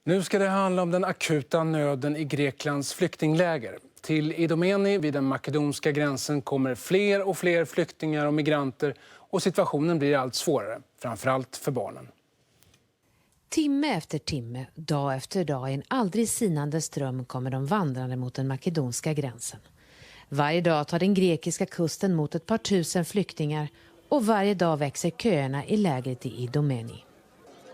Nu ska det handla om den akuta nöden i Greklands flyktingläger. Till Idomeni vid den makedonska gränsen kommer fler och fler flyktingar och migranter och situationen blir allt svårare, framförallt för barnen. Timme efter timme, dag efter dag i en aldrig sinande ström kommer de vandrande mot den makedonska gränsen. Varje dag tar den grekiska kusten mot ett par tusen flyktingar och varje dag växer köerna i lägret i Idomeni.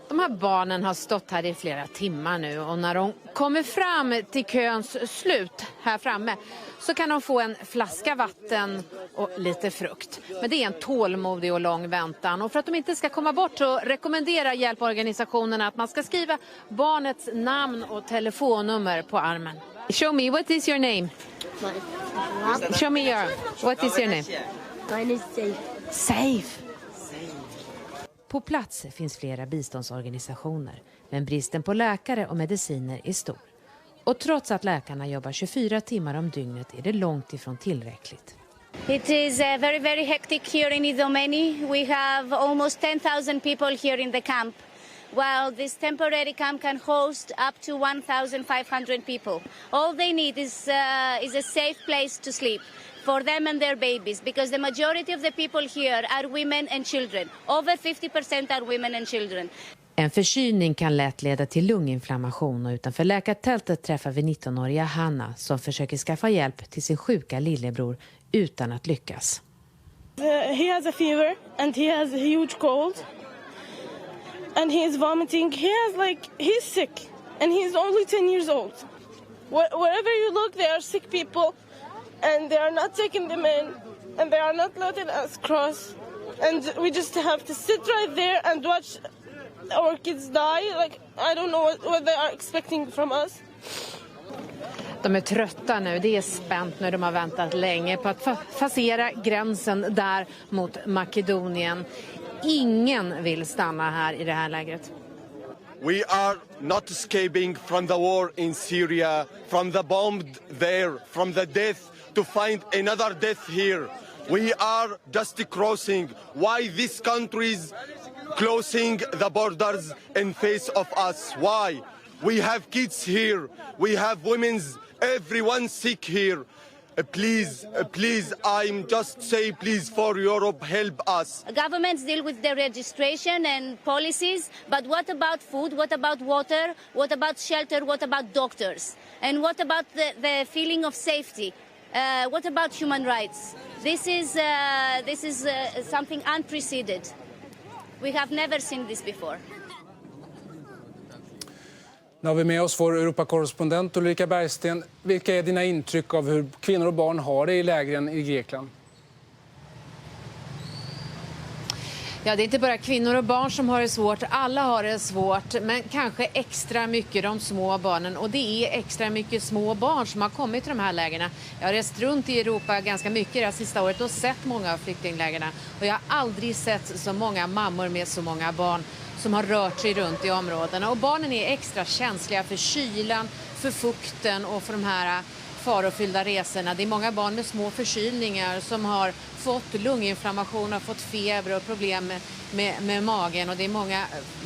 De här barnen har stått här i flera timmar nu och när de kommer fram till köns slut här framme så kan de få en flaska vatten och lite frukt. Men det är en tålmodig och lång väntan och för att de inte ska komma bort så rekommenderar hjälporganisationerna att man ska skriva barnets namn och telefonnummer på armen. Show me, what is your name? Show me your, what is your name? Mine is safe. Safe. På plats finns flera biståndsorganisationer, men bristen på läkare och mediciner är stor. Och trots att läkarna jobbar 24 timmar om dygnet är det långt ifrån tillräckligt. It is very, very hectic here in Idomeni. We have almost 10,000 people here in the camp, while this temporary camp can host up to 1,500 people. All they need is a safe place to sleep for them and their babies, because the majority of the people here are women and children. Over 50% are women and children. En förkylning kan lätt leda till lunginflammation och utanför läkartältet träffar vi 19-åriga Hanna som försöker skaffa hjälp till sin sjuka lillebror utan att lyckas. He has a fever and he has a huge cold and he is vomiting. He's sick and he's only 10 years old. Wherever you look, there are sick people and they are not taking them in and they are not letting us cross. And we just have to sit right there and watch our kids die. I don't know what they are expecting from us. De är trötta nu, det är spänt nu, de har väntat länge på att passera gränsen där mot Makedonien. Ingen vill stanna här i det här lägret. We are not escaping from the war in Syria, from the bomb there, from the death to find another death here. We are just crossing. Why these countries closing the borders in face of us? Why? We have kids here. We have women's. Everyone sick here. Please, I'm just say please for Europe, help us. Governments deal with the registration and policies, but what about food? What about water? What about shelter? What about doctors? And what about the feeling of safety? What about human rights? This is something unprecedented. We have never seen this before. Nu har vi med oss vår Europakorrespondent Ulrika Bergsten. Vilka är dina intryck av hur kvinnor och barn har det i lägren i Grekland? Ja, det är inte bara kvinnor och barn som har det svårt. Alla har det svårt, men kanske extra mycket de små barnen. Och det är extra mycket små barn som har kommit till de här lägerna. Jag har rest runt i Europa ganska mycket det här sista året och sett många av flyktinglägerna. Och jag har aldrig sett så många mammor med så många barn som har rört sig runt i områdena. Och barnen är extra känsliga för kylan, för fukten och för de här farofyllda resorna. Det är många barn med små förkylningar som har fått lunginflammation, har fått feber och problem med magen. Och det är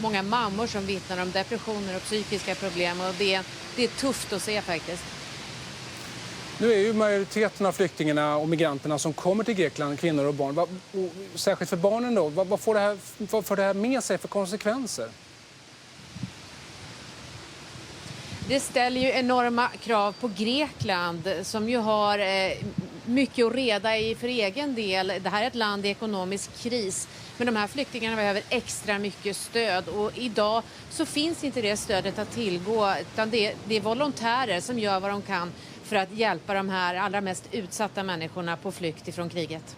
många mammor som vittnar om depressioner och psykiska problem. Och det är tufft att se faktiskt. Nu är ju majoriteten av flyktingarna och migranterna som kommer till Grekland kvinnor och barn. Särskilt för barnen då, vad får det här med sig för konsekvenser? Det ställer ju enorma krav på Grekland som ju har mycket att reda i för egen del. Det här är ett land i ekonomisk kris. Men de här flyktingarna behöver extra mycket stöd och idag så finns inte det stödet att tillgå. Utan det är volontärer som gör vad de kan för att hjälpa de här allra mest utsatta människorna på flykt ifrån kriget.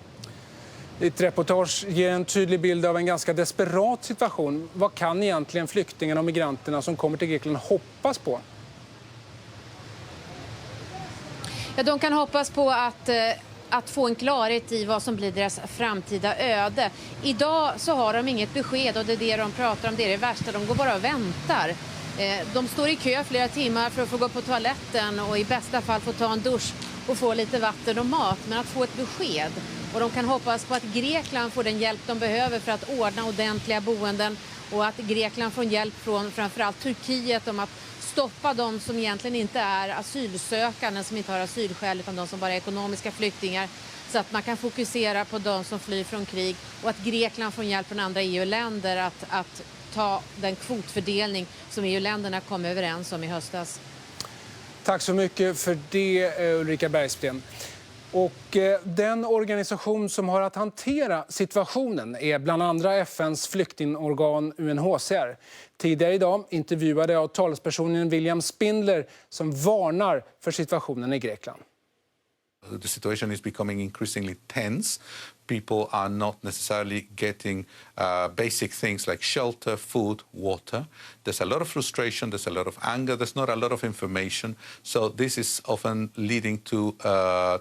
Ditt reportage ger en tydlig bild av en ganska desperat situation. Vad kan egentligen flyktingarna och migranterna som kommer till Grekland hoppas på? Ja, de kan hoppas på att få en klarhet i vad som blir deras framtida öde. Idag så har de inget besked och det är det de pratar om, det är det värsta. De går bara och väntar. De står i kö flera timmar för att få gå på toaletten och i bästa fall få ta en dusch och få lite vatten och mat. Men att få ett besked. Och de kan hoppas på att Grekland får den hjälp de behöver för att ordna ordentliga boenden och att Grekland får hjälp från framförallt Turkiet om att stoppa de som egentligen inte är asylsökande, som inte har asylskäl utan de som bara är ekonomiska flyktingar, så att man kan fokusera på de som flyr från krig, och att Grekland får hjälp från andra EU-länder att ta den kvotfördelning som EU-länderna kom överens om i höstas. Tack så mycket för det, Ulrika Bergsten. Och den organisation som har att hantera situationen är bland andra FNs flyktingorgan UNHCR. Tidigare idag intervjuade jag talespersonen William Spindler som varnar för situationen i Grekland. The situation is becoming increasingly tense. People are not necessarily getting basic things like shelter, food, water. There's a lot of frustration, there's a lot of anger, there's not a lot of information. So this is often leading to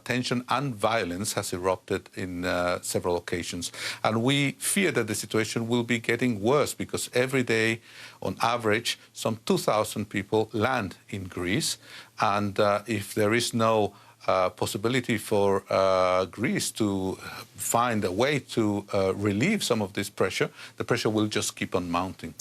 tension, and violence has erupted in several occasions. And we fear that the situation will be getting worse because every day, on average, some 2,000 people land in Greece. And if there is no possibility for Greece to find a way to relieve some of this pressure, the pressure will just keep on mounting.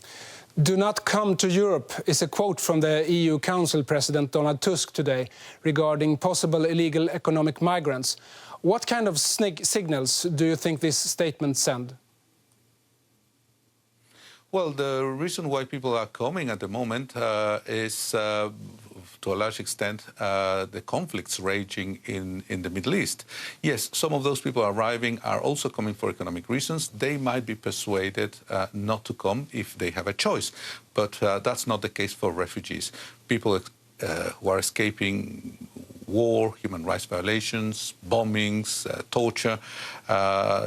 Do not come to Europe is a quote from the EU Council President Donald Tusk today regarding possible illegal economic migrants. What kind of signals do you think this statement send? Well, the reason why people are coming at the moment is to a large extent, the conflicts raging in the Middle East. Yes, some of those people arriving are also coming for economic reasons. They might be persuaded not to come if they have a choice, but that's not the case for refugees. People who are escaping war, human rights violations, bombings, torture,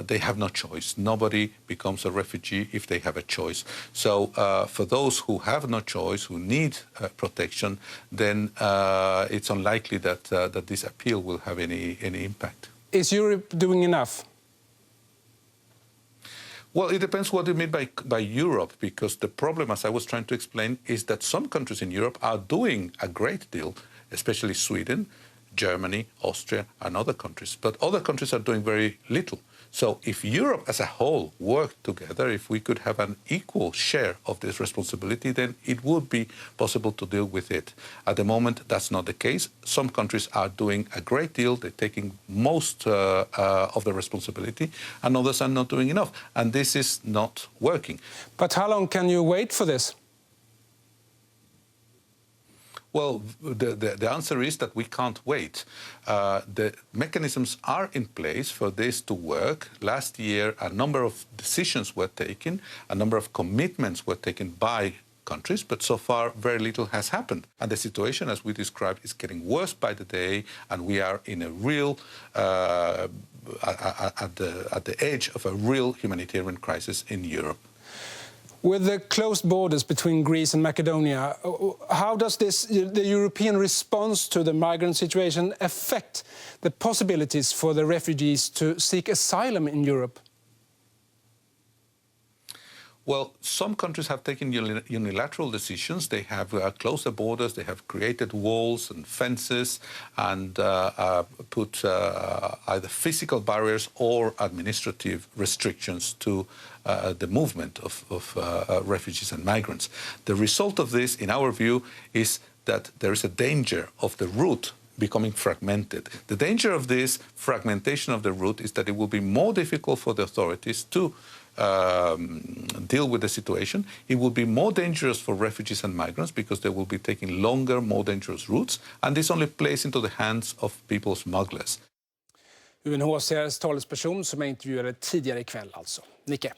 they have no choice. Nobody becomes a refugee if they have a choice. So for those who have no choice, who need protection, then it's unlikely that this appeal will have any impact. Is Europe doing enough? Well, it depends what you mean by Europe, because the problem, as I was trying to explain, is that some countries in Europe are doing a great deal, especially Sweden, Germany, Austria, and other countries. But other countries are doing very little. So if Europe as a whole worked together, if we could have an equal share of this responsibility, then it would be possible to deal with it. At the moment, that's not the case. Some countries are doing a great deal. They're taking most of the responsibility, and others are not doing enough. And this is not working. But how long can you wait for this? Well, the answer is that we can't wait. The mechanisms are in place for this to work. Last year, a number of decisions were taken, a number of commitments were taken by countries, but so far very little has happened. And the situation, as we described, is getting worse by the day, and we are in a real, at the edge of a real humanitarian crisis in Europe. With the closed borders between Greece and Macedonia, how does the European response to the migrant situation affect the possibilities for the refugees to seek asylum in Europe? Well, some countries have taken unilateral decisions. They have closed the borders, they have created walls and fences and put either physical barriers or administrative restrictions to the movement of refugees and migrants. The result of this, in our view, is that there is a danger of the route becoming fragmented. The danger of this fragmentation of the route is that it will be more difficult for the authorities to deal with the situation. It will be more dangerous for refugees and migrants because they will be taking longer, more dangerous routes, and this only plays into the hands of people smugglers. UNHCRs talesperson som jag intervjuade tidigare ikväll alltså. Nicke.